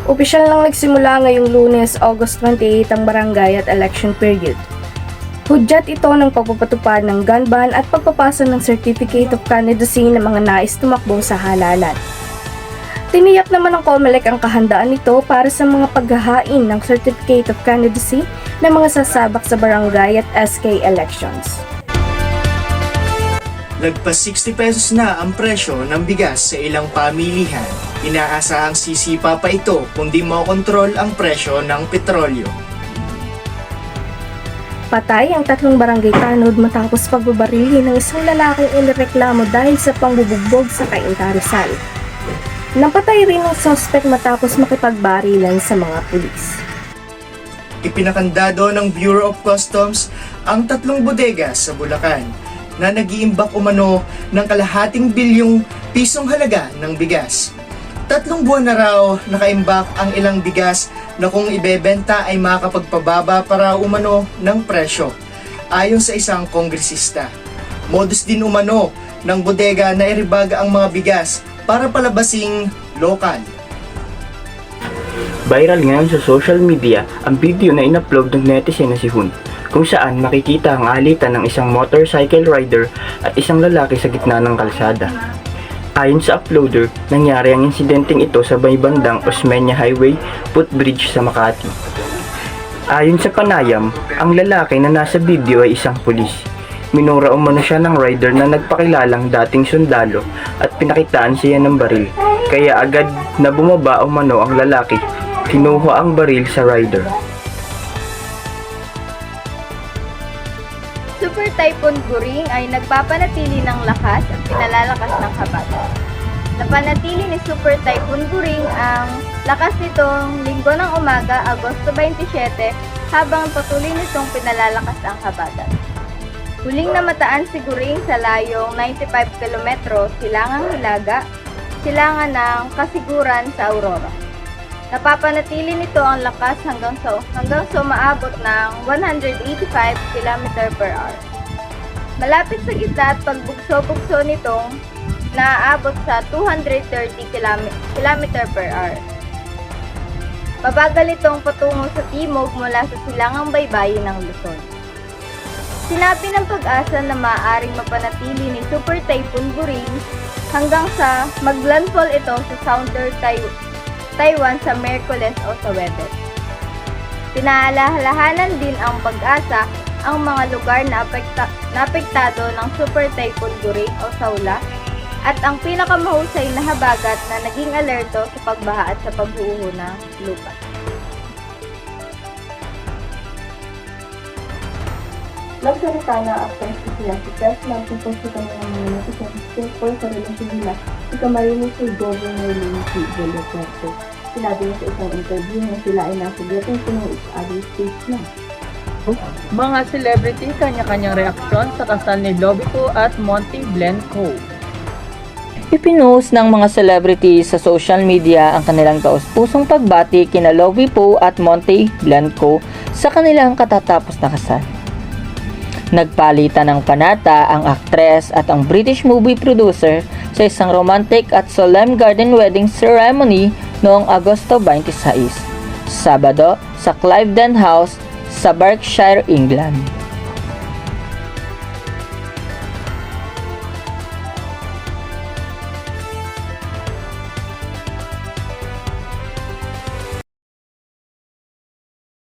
Opisyal nang nagsimula ngayong Lunes, August 28 ang barangay at election period. Hudyat ito ng pagpapatupad ng gun ban at pagpapasa ng Certificate of Candidacy ng mga nais tumakbo sa halalan. Tiniyak naman ng COMELEC ang kahandaan nito para sa mga paghahain ng Certificate of Candidacy ng mga sasabak sa barangay at SK elections. Lagpas 60 pesos na ang presyo ng bigas sa ilang pamilihan. Inaasahang sisipa pa ito kung di makontrol ang presyo ng petrolyo. Patay ang 3 barangay tanod matapos pagbabarili ng isang lalaking inireklamo dahil sa pangbubugbog sa Cainta, Rizal. Napatay rin ang suspect matapos makipagbarilan sa mga pulis. Ipinakandado ng Bureau of Customs ang 3 bodega sa Bulacan na nag-iimbak umano ng kalahating bilyong pisong halaga ng bigas. 3 buwan na raw nakaimbak ang ilang bigas na kung ibebenta ay makakapagpababa para umano ng presyo, ayon sa isang kongresista. Modus din umano ng bodega na iribaga ang mga bigas para palabasing lokal. Viral ngayon sa social media ang video na in-upload ng netizen na si Hun, kung saan makikita ang alitan ng isang motorcycle rider at isang lalaki sa gitna ng kalsada. Ayon sa uploader, nangyari ang insidenteng ito sa may bandang Osmeña Highway footbridge sa Makati. Ayon sa panayam, ang lalaki na nasa video ay isang pulis. Minura umano siya ng rider na nagpakilalang dating sundalo at pinakitaan siya ng baril. Kaya agad na bumaba umano ang lalaki, kinuha ang baril sa rider. Super Typhoon Guring ay nagpapanatili ng lakas at pinalalakas ng habagatan. Napanatili ni Super Typhoon Guring ang lakas nitong linggo ng umaga, Agosto 27, habang patuloy nitong pinalalakas ang habagat. Huling namataan si Guring sa layong 95 km silangang Hilaga, silangan ng Kasiguran sa Aurora. Napapanatili nito ang lakas hanggang sa umaabot ng 185 km/h. Malapit sa gitna at pagbugso-bugso nitong naaabot sa 230 km/h. Mabagal itong patungo sa timog mula sa silangang baybayin ng Luzon. Sinabi ng Pag-asa na maaaring mapanatili ni Super Typhoon Guring hanggang sa maglandfall ito sa Southern Taiwan sa Miyerkules o sa Webes. Pinaalalahanan din ang Pag-asa ang mga lugar na apektado ng Super Typhoon Guring o Saula at ang pinakamahusay na habagat na naging alerto sa pagbaha at sa paghuho ng lupa. Nagsalita na actor si Tesla tungkol sa kanyang mga netizen tungkol sa relasyon nila si Camarines kay Governor Luigi Duterte. Sinabi niya sa isang interview na sila ay nasa getting to know each other stage na. Mga celebrity kanya-kanyang reaksyon sa kasal ni Lobico at Monty Blanco. Ipinost ng mga celebrity sa social media ang kanilang taus-pusong pagbati kina Lobico at Monty Blanco sa kanilang katatapos na kasal. Nagpalitan ng panata ang aktres at ang British movie producer sa isang romantic at solemn garden wedding ceremony noong Agosto 26, Sabado sa Cliveden House sa Berkshire, England.